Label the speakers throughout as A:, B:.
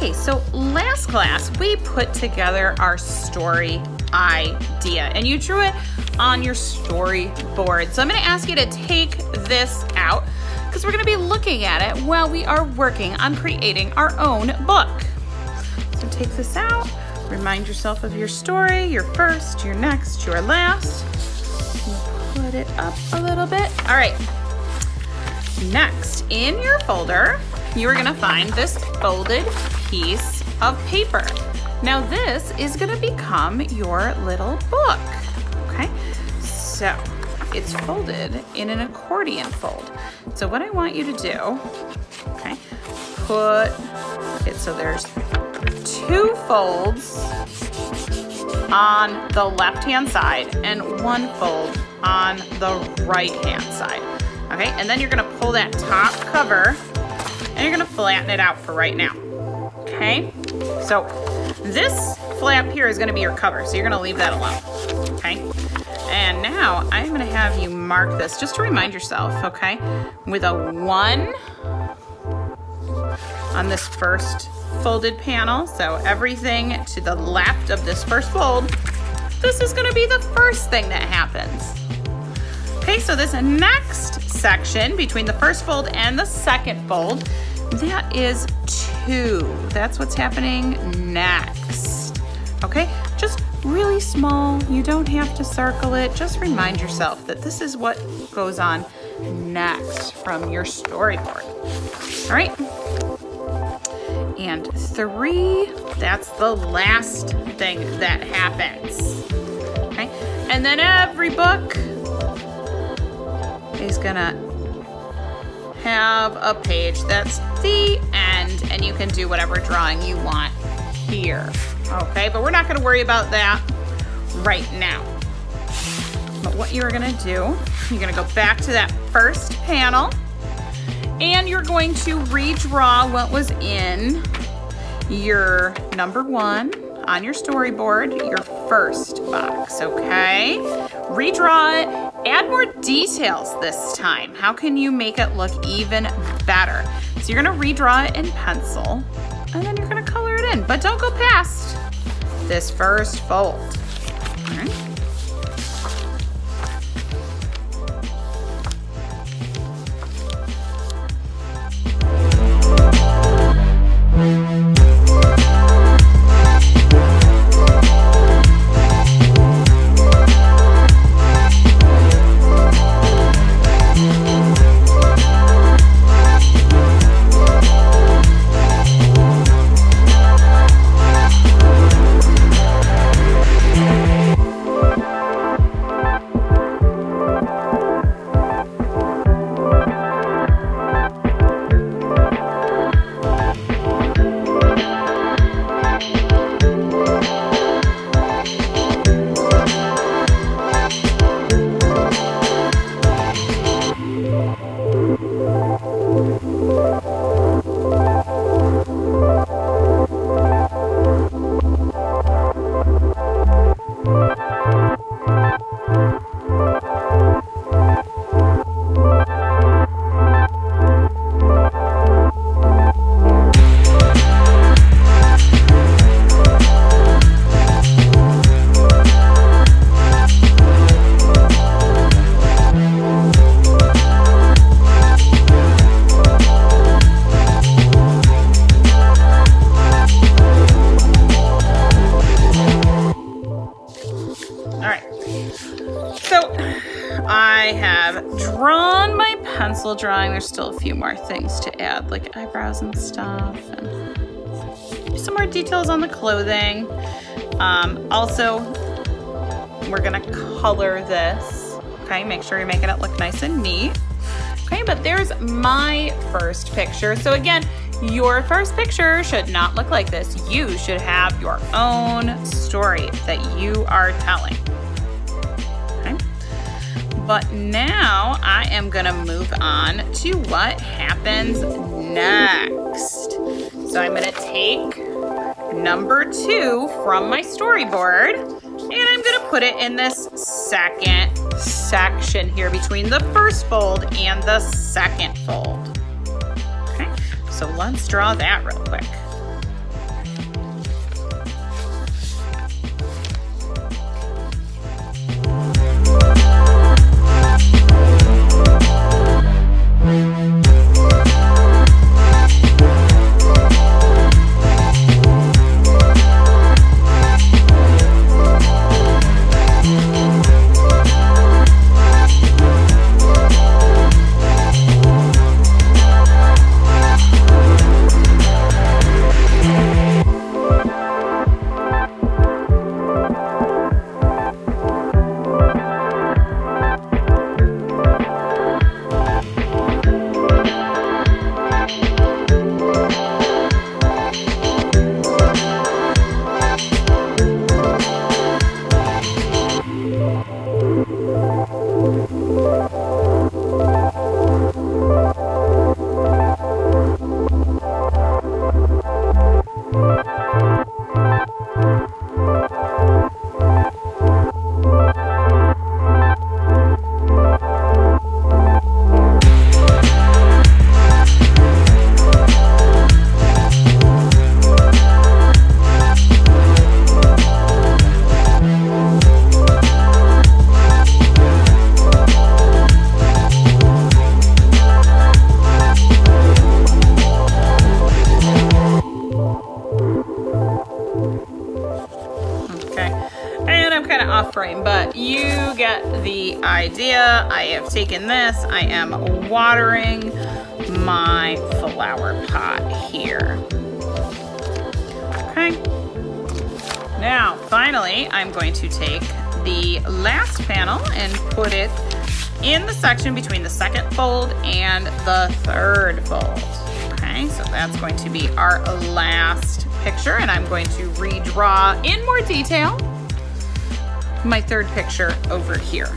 A: Okay, so last class we put together our story idea and you drew it on your storyboard. So I'm going to ask you to take this out because we're going to be looking at it while we are working on creating our own book. So take this out, remind yourself of your story, your first, your next, your last. Put it up a little bit. All right. Next, in your folder, you are going to find this folded piece of paper. Now this is going to become your little book, okay? So it's folded in an accordion fold. So what I want you to do, okay, put it so there's 2 folds on the left-hand side and 1 fold on the right-hand side, okay? And then you're going to pull that top cover and you're going to flatten it out for right now, okay? So this flap here is going to be your cover, so you're going to leave that alone, okay? And now I'm going to have you mark this just to remind yourself, okay, with a 1 on this first folded panel. So everything to the left of this first fold, this is going to be the first thing that happens. Okay, so this next section between the first fold and the second fold, that is 2. That's what's happening next. Okay, just really small. You don't have to circle it. Just remind yourself that this is what goes on next from your storyboard. All right. And 3, that's the last thing that happens. Okay, and then every book is gonna have a page that's the end, and you can do whatever drawing you want here. Okay, but we're not gonna worry about that right now. But what you're gonna do, you're gonna go back to that first panel and you're going to redraw what was in your number 1 on your storyboard, your first box, okay? Redraw it, add more details this time. How can you make it look even better? So you're gonna redraw it in pencil and then you're gonna color it in, but don't go past this first fold. All right. Pencil drawing. There's still a few more things to add, like eyebrows and stuff, and some more details on the clothing. Also, we're gonna color this, okay? Make sure you're making it look nice and neat. Okay, but there's my first picture. So again, your first picture should not look like this. You should have your own story that you are telling. But now I am gonna move on to what happens next. So I'm gonna take number 2 from my storyboard and I'm gonna put it in this second section here between the first fold and the second fold. Okay, so let's draw that real quick. kind of off frame, but you get the idea. I have taken this, I am watering my flower pot here. Okay. Now, finally, I'm going to take the last panel and put it in the section between the second fold and the third fold. Okay, so that's going to be our last picture, and I'm going to redraw in more detail my third picture over here.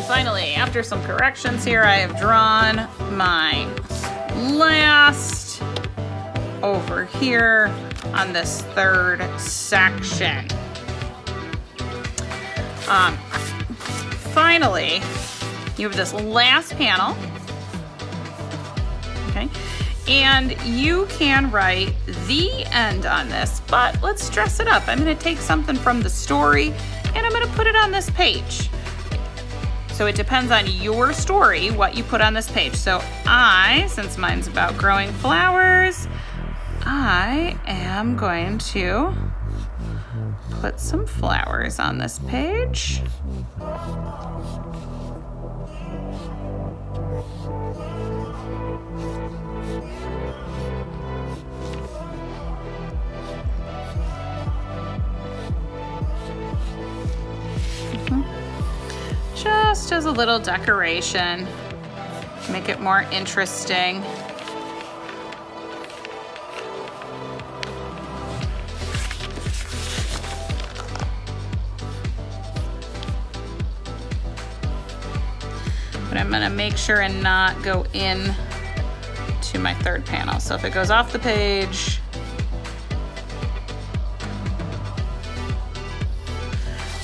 A: Finally, after some corrections here, I have drawn my last over here on this third section. Finally, you have this last panel, okay? And you can write the end on this, but let's dress it up. I'm gonna take something from the story and I'm gonna put it on this page. So it depends on your story, what you put on this page. So since mine's about growing flowers, I am going to put some flowers on this page. Just as a little decoration, make it more interesting. But I'm gonna make sure and not go in to my third panel. So if it goes off the page,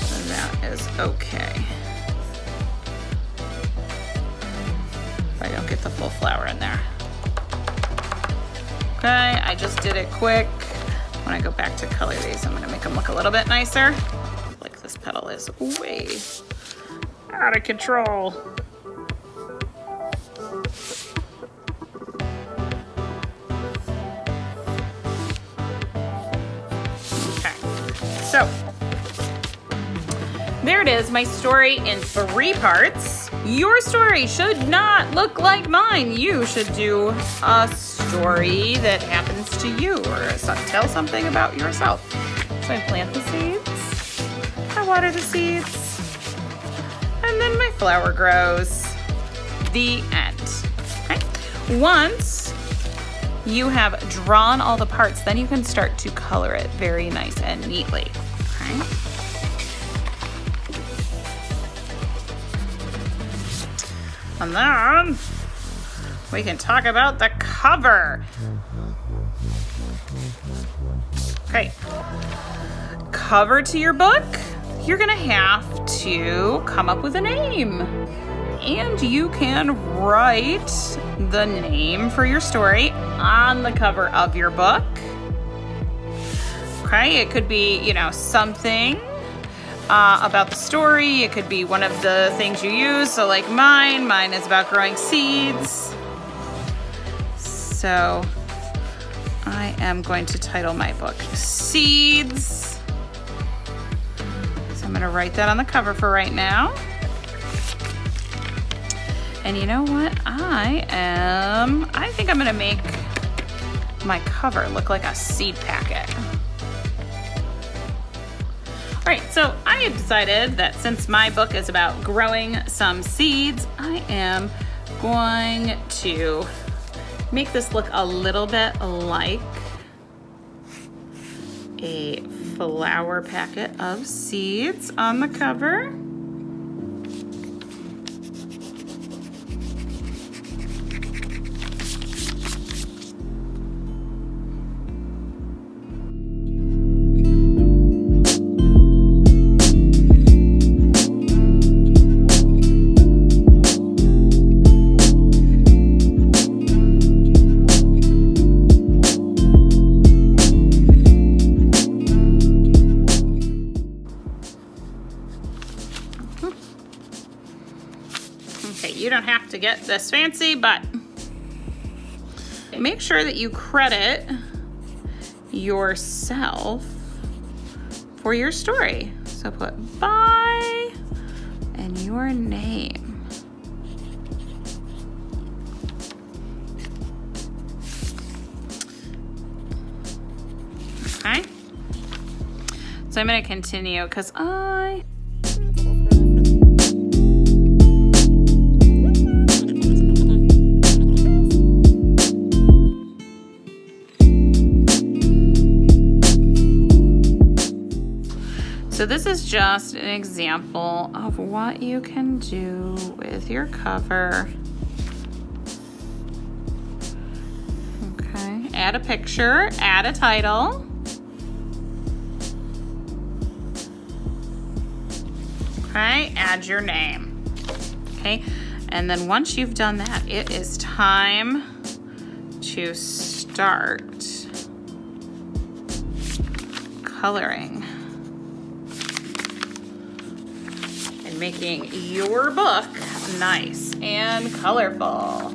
A: then that is okay. I don't get the full flower in there. Okay, I just did it quick. When I go back to color these, I'm gonna make them look a little bit nicer. Like this petal is way out of control. Okay, so there it is, my story in 3 parts. Your story should not look like mine. You should do a story that happens to you, or tell something about yourself. So I plant the seeds, I water the seeds, and then my flower grows. The end. Once you have drawn all the parts, then you can start to color it very nice and neatly. Okay. And then we can talk about the cover. Okay. Cover to your book, you're gonna have to come up with a name. And you can write the name for your story on the cover of your book. Okay, it could be, you know, something about the story. It could be one of the things you use. So like mine is about growing seeds. So I am going to title my book Seeds. So I'm gonna write that on the cover for right now. And you know what? I think I'm gonna make my cover look like a seed packet. All right, so I have decided that since my book is about growing some seeds, I am going to make this look a little bit like a flower packet of seeds on the cover. Okay, you don't have to get this fancy, but make sure that you credit yourself for your story. So put by and your name. Okay. So I'm going to continue because So this is just an example of what you can do with your cover. Okay, add a picture, add a title. Okay, add your name. Okay, and then once you've done that, it is time to start coloring. Making your book nice and colorful.